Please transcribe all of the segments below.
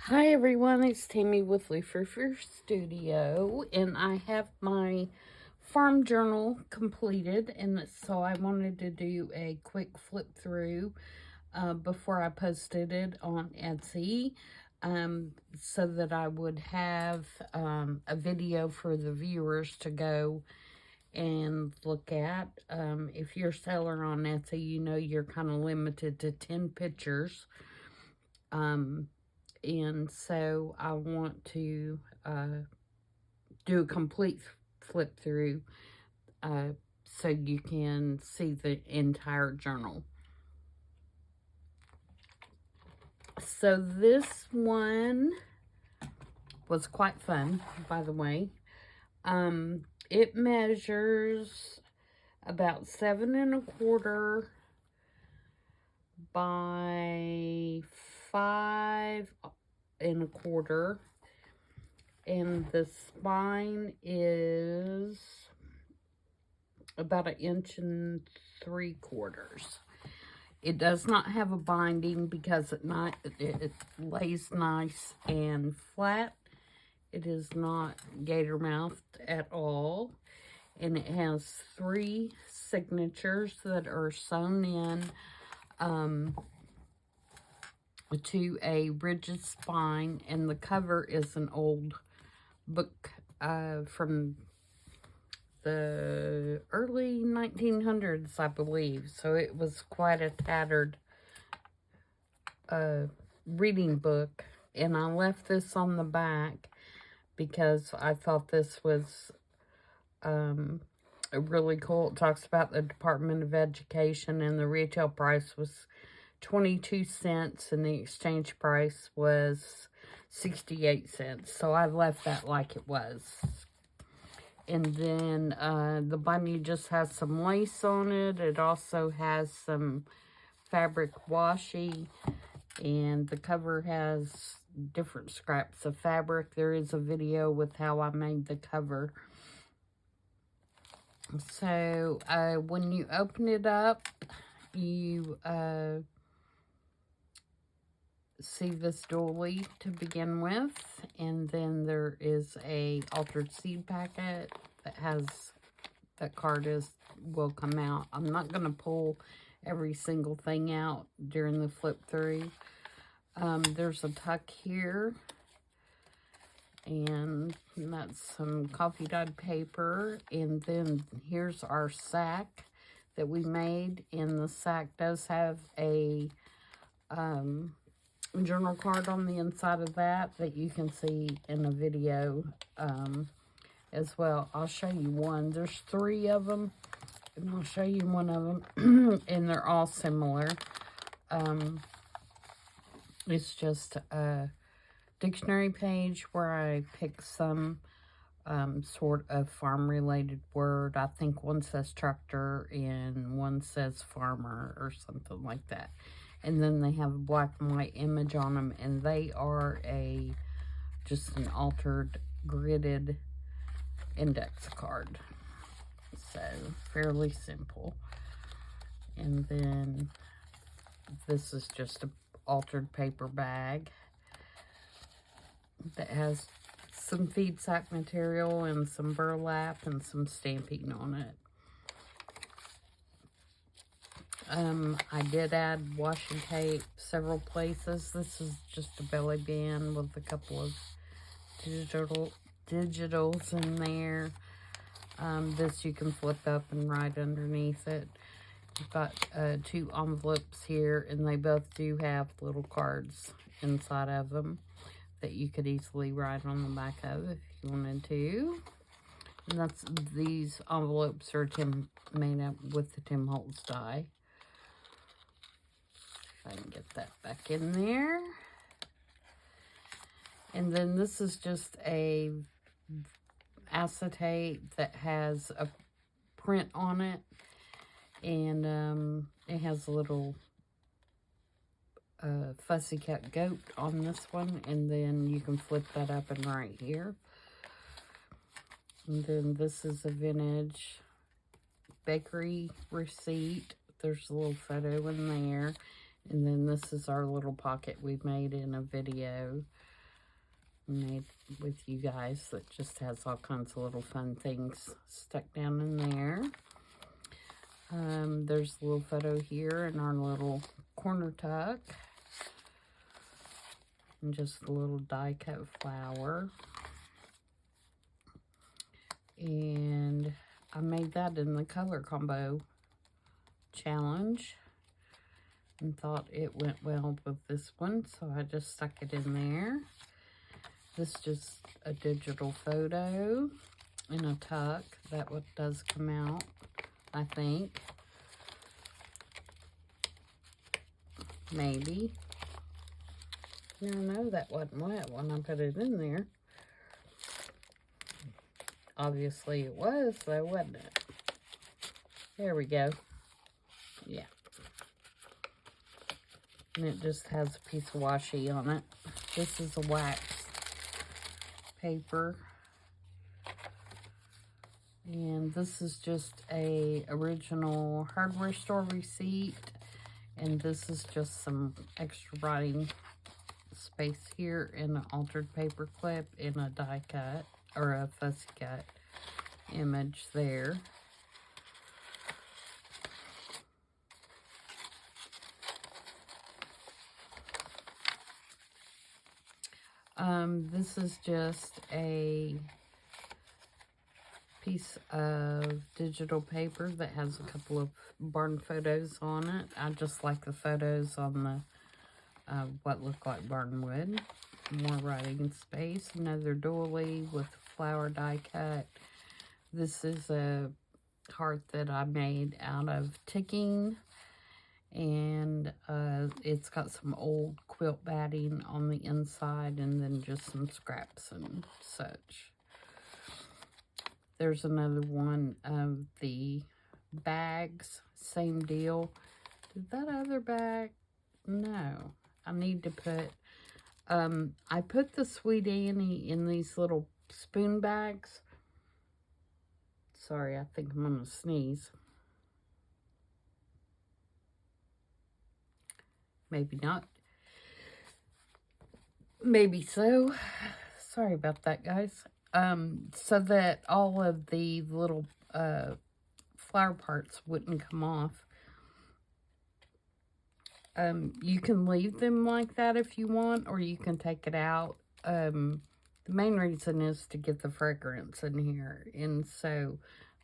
Hi everyone, it's Tammy with Frou-frou Studio, and I have my farm journal completed, and so I wanted to do a quick flip through before I posted it on Etsy, so that I would have a video for the viewers to go and look at. If you're a seller on Etsy, you know you're kind of limited to 10 pictures. And so I want to do a complete flip through so you can see the entire journal. So this one was quite fun, by the way. It measures about 7 1/4 by 5 1/4, and the spine is about 1 3/4 inches. It does not have a binding because it lays nice and flat. It is not gator mouthed at all, and it has 3 signatures that are sewn in to a rigid spine, and the cover is an old book from the early 1900s, I believe. So it was quite a tattered reading book, and I left this on the back because I thought this was really cool. It talks about the Department of Education, and the retail price was 22 cents and the exchange price was 68 cents. So I left that like it was. And then the binding just has some lace on it. It also has some fabric washi, and the cover has different scraps of fabric. There is a video with how I made the cover. So when you open it up, you see this doily to begin with, and then there is a altered seed packet that card will come out. I'm not going to pull every single thing out during the flip through. There's a tuck here, and that's some coffee dyed paper, and then here's our sack that we made, and the sack does have a journal card on the inside of that you can see in a video as well. I'll show you one. There's 3 of them, and I'll show you one of them, and they're all similar. It's just a dictionary page where I pick some sort of farm-related word. I think one says tractor and one says farmer or something like that. And then they have a black and white image on them, and they are just an altered gridded index card. So fairly simple. And then this is just an altered paper bag that has some feed sack material and some burlap and some stamping on it. I did add washi tape several places. This is just a belly band with a couple of digitals in there. This you can flip up and write underneath it. You've got 2 envelopes here, and they both do have little cards inside of them that you could easily write on the back of if you wanted to. And these envelopes are made up with the Tim Holtz die. If I can get that back in there. And then this is just a acetate that has a print on it, and it has a little fussy cat goat on this one, and then you can flip that up and right here. And then this is a vintage bakery receipt. There's a little photo in there. And then this is our little pocket we made in a video. made with you guys that just has all kinds of little fun things stuck down in there. There's a little photo here in our little corner tuck. And just a little die cut flower. And I made that in the color combo challenge and thought it went well with this one, so I just stuck it in there. This is just a digital photo in a tuck. That what does come out, I think. Maybe. No, that wasn't wet when I put it in there. Obviously it was, though, wasn't it? There we go. Yeah. And it just has a piece of washi on it. This is a wax paper. And this is just a original hardware store receipt. And this is just some extra writing space here in an altered paper clip in a die cut or a fussy cut image there. This is just a piece of digital paper that has a couple of barn photos on it. I just like the photos on the what look like barnwood. More writing space. Another doily with flower die cut. This is a heart that I made out of ticking. And it's got some old quilt batting on the inside and then just some scraps and such. There's another one of the bags. Same deal. Did that other bag? No. I need to put... I put the Sweet Annie in these little spoon bags. Sorry, I think I'm going to sneeze. Maybe not. Maybe so. Sorry about that, guys. So that all of the little flower parts wouldn't come off. You can leave them like that if you want, or you can take it out. The main reason is to get the fragrance in here. And so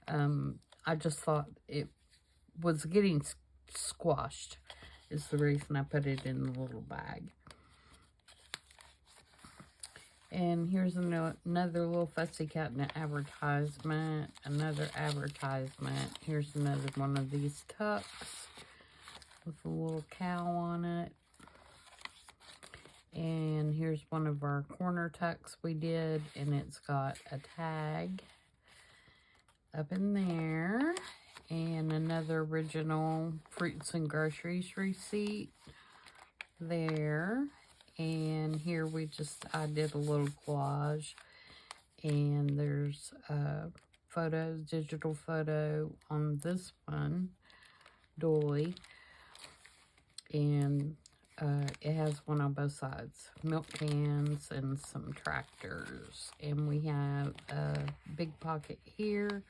I just thought it was getting squashed. Is the reason I put it in the little bag. And here's another little fussy cat in an advertisement. Another advertisement. Here's another one of these tucks with a little cow on it. And here's one of our corner tucks we did. And it's got a tag up in there. And another original fruits and groceries receipt there. And here I did a little collage. And there's photos, digital photo on this one, doily. And it has one on both sides. Milk cans and some tractors. And we have a big pocket here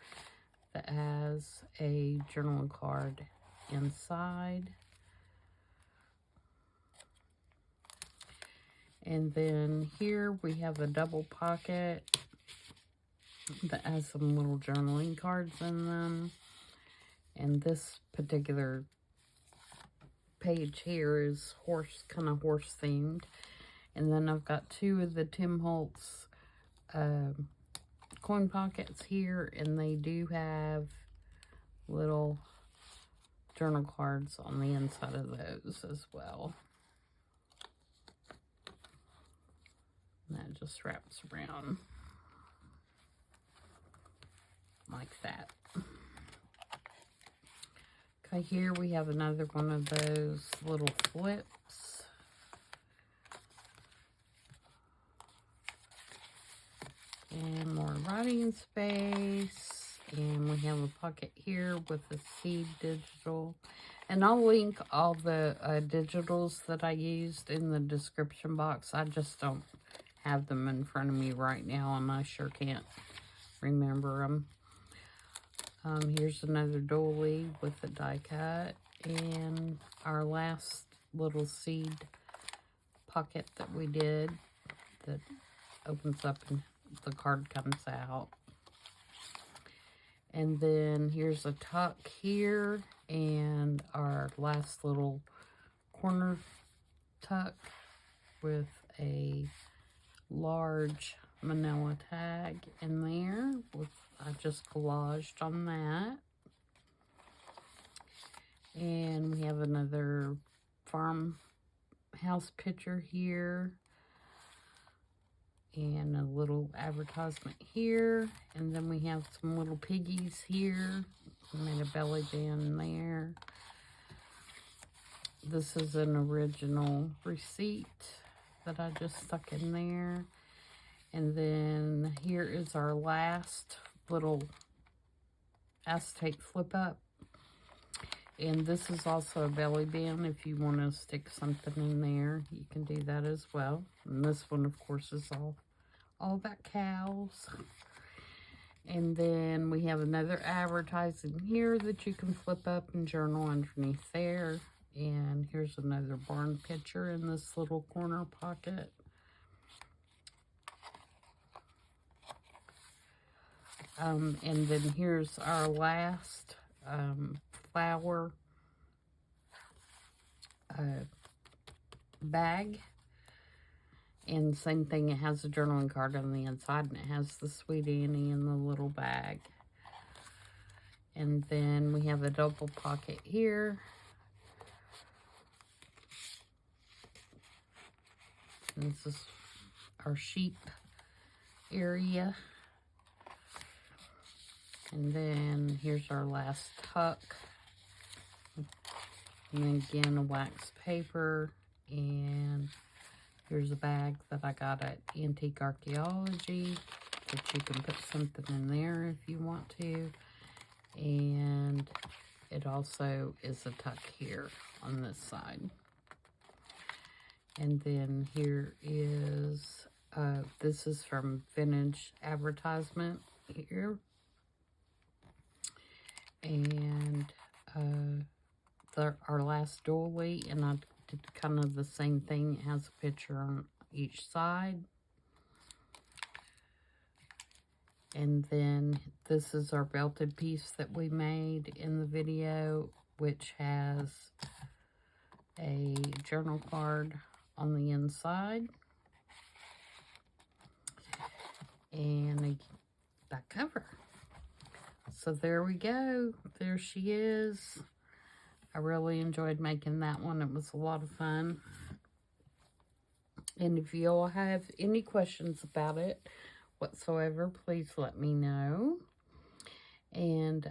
that has a journal card inside. And then here we have a double pocket that has some little journaling cards in them. And this particular page here is kind of horse themed. And then I've got two of the Tim Holtz coin pockets here, and they do have little journal cards on the inside of those as well. And that just wraps around like that. Okay, here we have another one of those little flips. And more writing space. And we have a pocket here with a seed digital. And I'll link all the digitals that I used in the description box. I just don't have them in front of me right now, and I sure can't remember them. Here's another doily with a die cut, and our last little seed pocket that we did that opens up and the card comes out. And then here's a tuck here, and our last little corner tuck with a large manila tag in there. I just collaged on that. And we have another farmhouse picture here, and a little advertisement here, and then we have some little piggies here. I made a belly band there. This is an original receipt that I just stuck in there. And then here is our last little acetate flip up. And this is also a belly band. If you want to stick something in there, you can do that as well. And this one, of course, is all about cows. And then we have another advertising here that you can flip up and journal underneath there. And here's another barn picture in this little corner pocket. And then here's our last flower bag. And same thing, it has a journaling card on the inside, and it has the Sweet Annie in the little bag. And then we have a double pocket here. And this is our sheep area. And then here's our last tuck. And then again, a wax paper. And here's a bag that I got at Antique Archaeology that you can put something in there if you want to. And it also is a tuck here on this side. And then here is, this is from Vintage Advertisement here. And our last doily, and I did kind of the same thing. It has a picture on each side. And then this is our belted piece that we made in the video, which has a journal card on the inside and a back cover. So there we go. There she is. I really enjoyed making that one. It was a lot of fun. And if you all have any questions about it whatsoever, please let me know. And